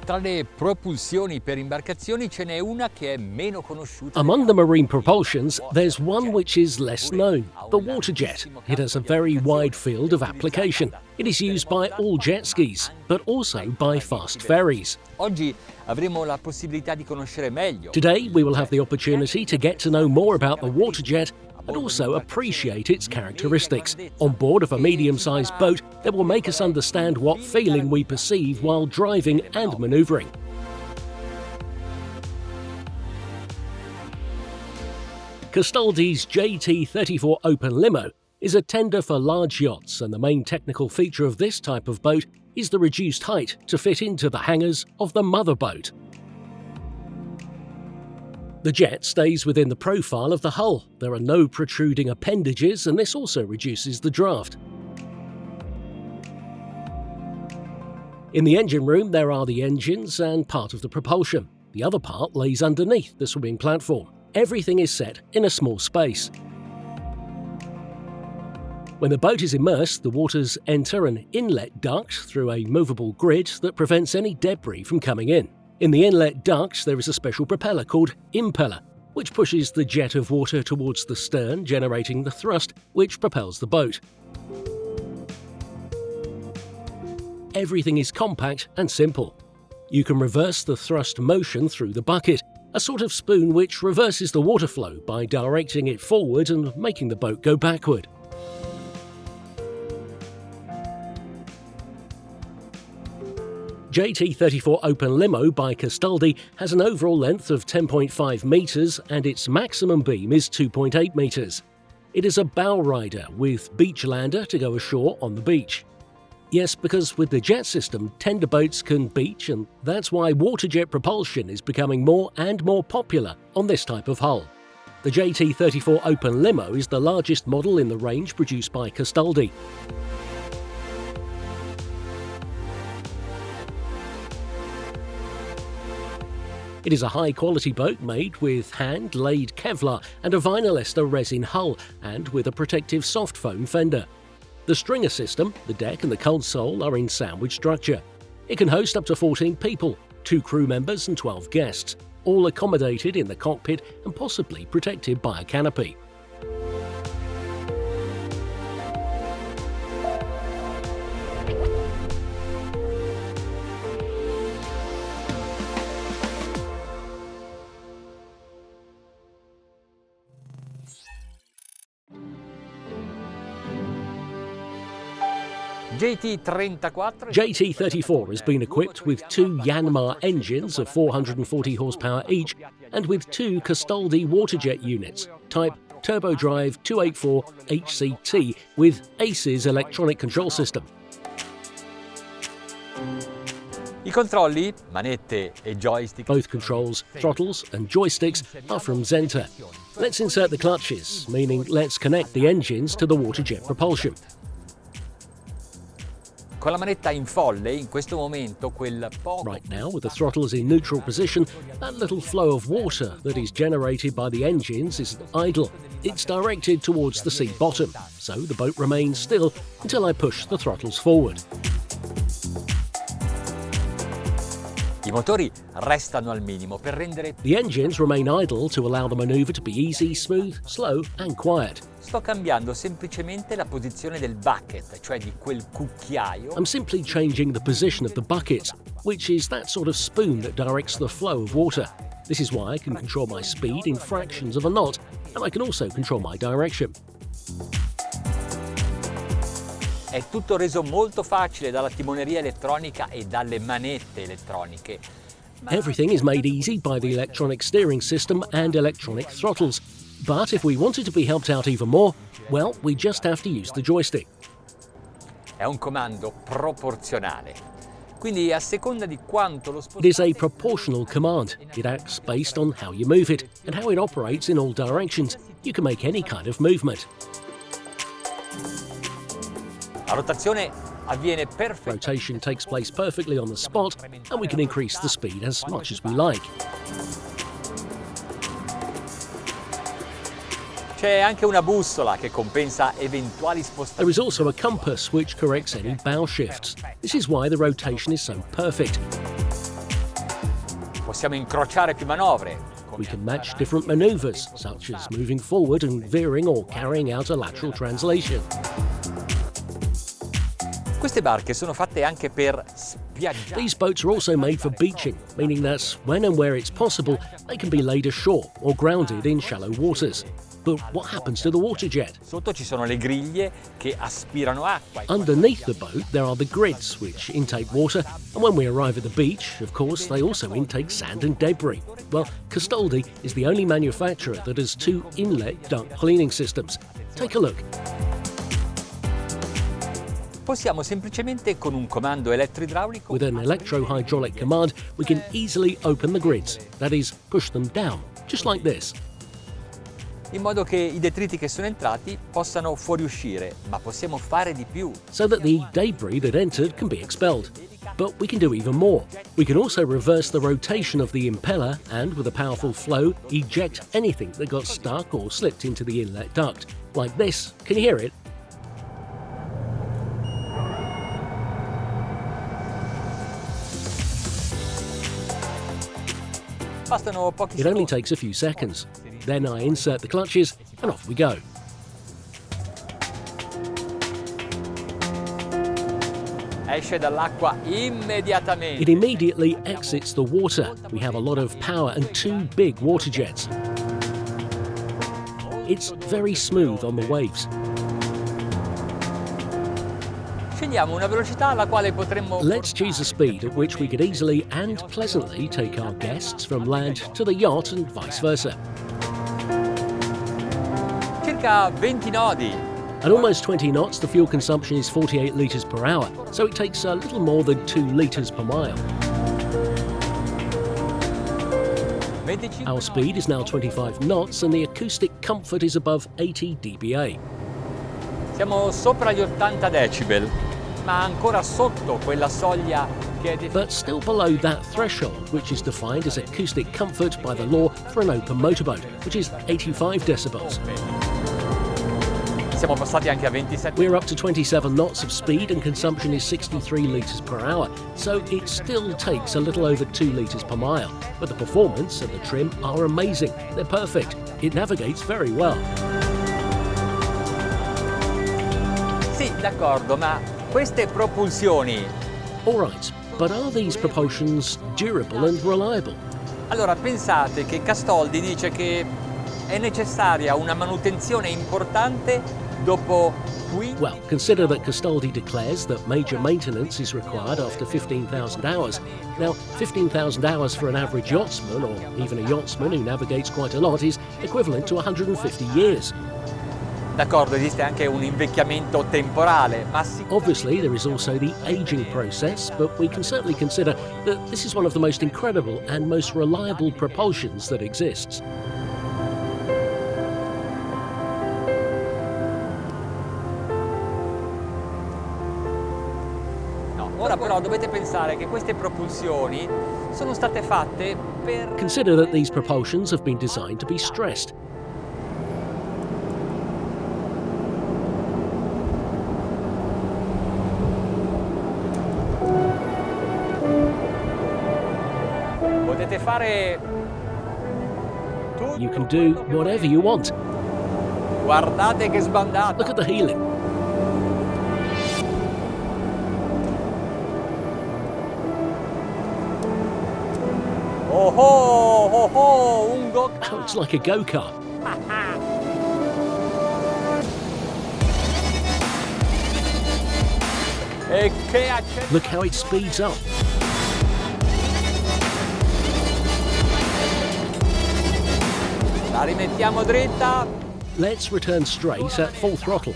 Tra le propulsioni per imbarcazioni ce n'è una che è meno conosciuta. Among the marine propulsions, there's one which is less known, the water jet. It has a very wide field of application. It is used by all jet skis, but also by fast ferries. Oggi avremo la possibilità di conoscere meglio. Today, we will have the opportunity to get to know more about the water jet and also appreciate its characteristics. On board of a medium-sized boat that will make us understand what feeling we perceive while driving and manoeuvring. Castoldi's JT34 Open Limo is a tender for large yachts, and the main technical feature of this type of boat is the reduced height to fit into the hangars of the mother boat. The jet stays within the profile of the hull. There are no protruding appendages, and this also reduces the draft. In the engine room, there are the engines and part of the propulsion. The other part lays underneath the swimming platform. Everything is set in a small space. When the boat is immersed, the waters enter an inlet duct through a movable grid that prevents any debris from coming in. In the inlet duct, there is a special propeller called impeller, which pushes the jet of water towards the stern, generating the thrust which propels the boat. Everything is compact and simple. You can reverse the thrust motion through the bucket, a sort of spoon which reverses the water flow by directing it forward and making the boat go backward. JT34 Open Limo by Castoldi has an overall length of 10.5 metres and its maximum beam is 2.8 metres. It is a bow rider with beach lander to go ashore on the beach. Yes, because with the jet system, tender boats can beach, and that's why water jet propulsion is becoming more and more popular on this type of hull. The JT34 Open Limo is the largest model in the range produced by Castoldi. It is a high-quality boat made with hand-laid Kevlar and a vinyl ester resin hull, and with a protective soft foam fender. The stringer system, the deck and the console are in sandwich structure. It can host up to 14 people, 2 crew members and 12 guests, all accommodated in the cockpit and possibly protected by a canopy. JT34 has been equipped with 2 Yanmar engines of 440 horsepower each and with 2 Castoldi waterjet units, type turbodrive 284 HCT with ACE's electronic control system. I controlli, manette e joystick. Both controls, throttles and joysticks are from Zenta. Let's insert the clutches, meaning let's connect the engines to the waterjet propulsion. Con la manetta in folle, in questo momento, quel poco... Right now, with the throttles in neutral position, that little flow of water that is generated by the engines is idle. It's directed towards the sea bottom, so the boat remains still until I push the throttles forward. I motori restano al minimo per rendere... The engines remain idle to allow the maneuver to be easy, smooth, slow and quiet. Sto cambiando semplicemente la posizione del bucket, cioè di quel cucchiaio. I'm simply changing the position of the bucket, which is that sort of spoon that directs the flow of water. This is why I can control my speed in fractions of a knot, and I can also control my direction. È tutto reso molto facile dalla timoneria elettronica e dalle manette elettroniche. Everything is made easy by the electronic steering system and electronic throttles. But if we wanted to be helped out even more, well, we just have to use the joystick. È un comando proporzionale. Quindi a seconda di quanto lo It is a proportional command. It acts based on how you move it and how it operates in all directions. You can make any kind of movement. La rotazione avviene perfettamente. Rotation takes place perfectly on the spot, and we can increase the speed as much as we like. C'è anche una bussola che compensa eventuali spostamenti. There is also a compass which corrects any bow shifts. This is why the rotation is so perfect. Possiamo incrociare più manovre. We can match different maneuvers, such as moving forward and veering or carrying out a lateral translation. Queste barche sono fatte anche per spiaggiare. These boats are also made for beaching, meaning that when and where it's possible, they can be laid ashore or grounded in shallow waters. But what happens to the water jet? Sotto ci sono le griglie che aspirano acqua. Underneath the boat, there are the grids, which intake water, and when we arrive at the beach, of course, they also intake sand and debris. Well, Castoldi is the only manufacturer that has 2 inlet duct cleaning systems. Take a look. Possiamo semplicemente con un comando elettroidraulico With an electro-hydraulic command, we can easily open the grids, that is, push them down, just like this. in modo che i detriti che sono entrati possano fuoriuscire, ma possiamo fare di più. So that the debris that entered can be expelled. But we can do even more. We can also reverse the rotation of the impeller and, with a powerful flow, eject anything that got stuck or slipped into the inlet duct. Like this. Can you hear it? Bastano pochi It only secondi. takes a few seconds. Then I insert the clutches and off we go. Esce dall'acqua It immediatamente. immediately exits the water. We have a lot of power and 2 big water jets. It's very smooth on the waves. Scegliamo una velocità alla quale potremmo Let's choose a speed at which we could easily and pleasantly take our guests from land to the yacht and vice versa. circa 20 nodi. At almost 20 knots, the fuel consumption is 48 litres per hour, so it takes a little more than 2 litres per mile. 25 Our speed is now 25 knots and the acoustic comfort is above 80 dBA. Siamo sopra gli 80 decibel, ma ancora sotto quella soglia che è definita. But still below that threshold, which is defined as acoustic comfort by the law for an open motorboat, which is 85 decibels. Siamo passati anche a 27. We're up to 27 knots of speed and consumption is 63 litres per hour, so it still takes a little over 2 litres per mile. But the performance and the trim are amazing. They're perfect. It navigates very well. Sì, d'accordo, ma queste propulsioni. All right, but are these propulsions durable and reliable? Allora, pensate che Castoldi dice che è necessaria una manutenzione importante dopo 15. Well, consider that Castoldi declares that major maintenance is required after 15,000 hours. Now, 15,000 hours for an average yachtsman, or even a yachtsman who navigates quite a lot, is equivalent to 150 years. D'accordo, esiste anche un invecchiamento temporale, ma Obviously, there is also the aging process, but we can certainly consider that this is one of the most incredible and most reliable propulsions that exists. no. Ora però dovete pensare che queste propulsioni sono state fatte per. Consider that these propulsions have been designed to be stressed. Potete fare. You can do whatever you want. Guardate che Look sbandata. at the heeling. Oh oh, oh oh, un go. Oh, it's like a go-kart. E che accento. Look how it speeds up. La rimettiamo dritta. Let's return straight at full throttle.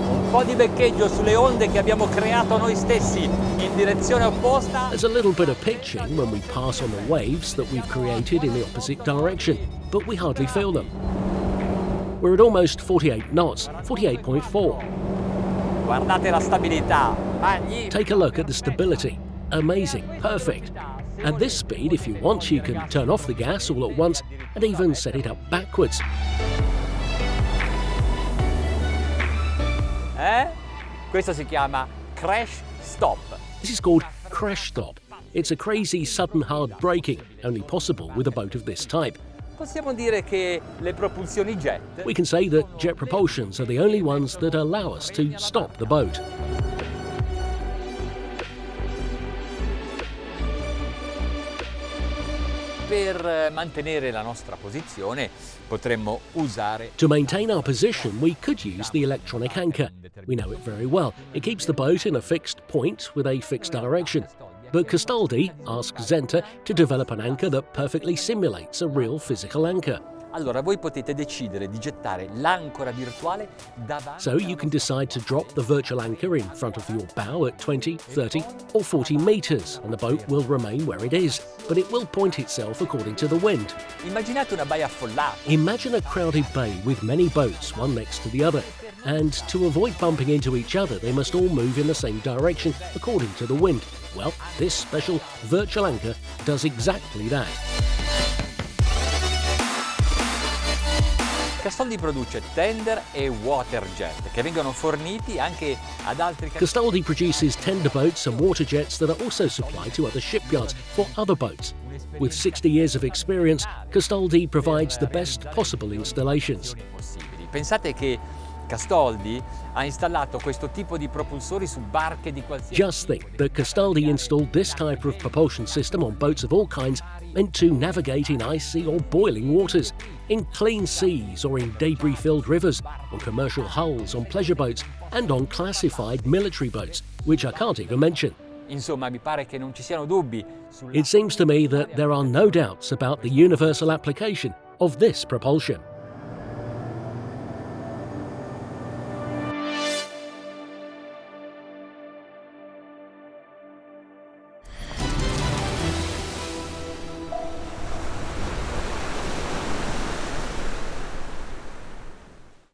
Un po' di beccheggio sulle onde che abbiamo creato noi stessi in direzione opposta. There's a little bit of pitching when we pass on the waves that we've created in the opposite direction, but we hardly feel them. We're at almost 48 knots, 48.4. Guardate la stabilità. Magnifica. Take a look at the stability. Amazing, perfect. At this speed, if you want, you can turn off the gas all at once and even set it up backwards. Questo si chiama crash stop. This is called crash stop. It's a crazy sudden hard braking, only possible with a boat of this type. Possiamo dire che le propulsioni jet We can say that jet propulsions are the only ones that allow us to stop the boat. per mantenere la nostra posizione potremmo usare. To maintain our position, we could use the electronic anchor. We know it very well. It keeps the boat in a fixed point with a fixed direction. But Castoldi asked Zenta to develop an anchor that perfectly simulates a real physical anchor. Allora voi potete decidere di gettare l'ancora virtuale davanti. So you can decide to drop the virtual anchor in front of your bow at 20, 30 or 40 meters and the boat will remain where it is, but it will point itself according to the wind. Immaginate una baia affollata. Imagine a crowded bay with many boats, one next to the other. And to avoid bumping into each other, they must all move in the same direction according to the wind. Well, this special virtual anchor does exactly that. Castoldi produce tender e water jet che vengono forniti anche ad altri. Castoldi produces tender boats and water jets that are also supplied to other shipyards for other boats. With 60 years of experience, Castoldi provides the best possible installations. Pensate che Castoldi ha installato questo tipo di propulsori su barche di qualsiasi. Just think that Castoldi installed this type of propulsion system on boats of all kinds meant to navigate in icy or boiling waters, in clean seas or in debris-filled rivers, on commercial hulls, on pleasure boats and on classified military boats, which I can't even mention. Insomma, mi pare che non ci siano dubbi It seems to me that there are no doubts about the universal application of this propulsion.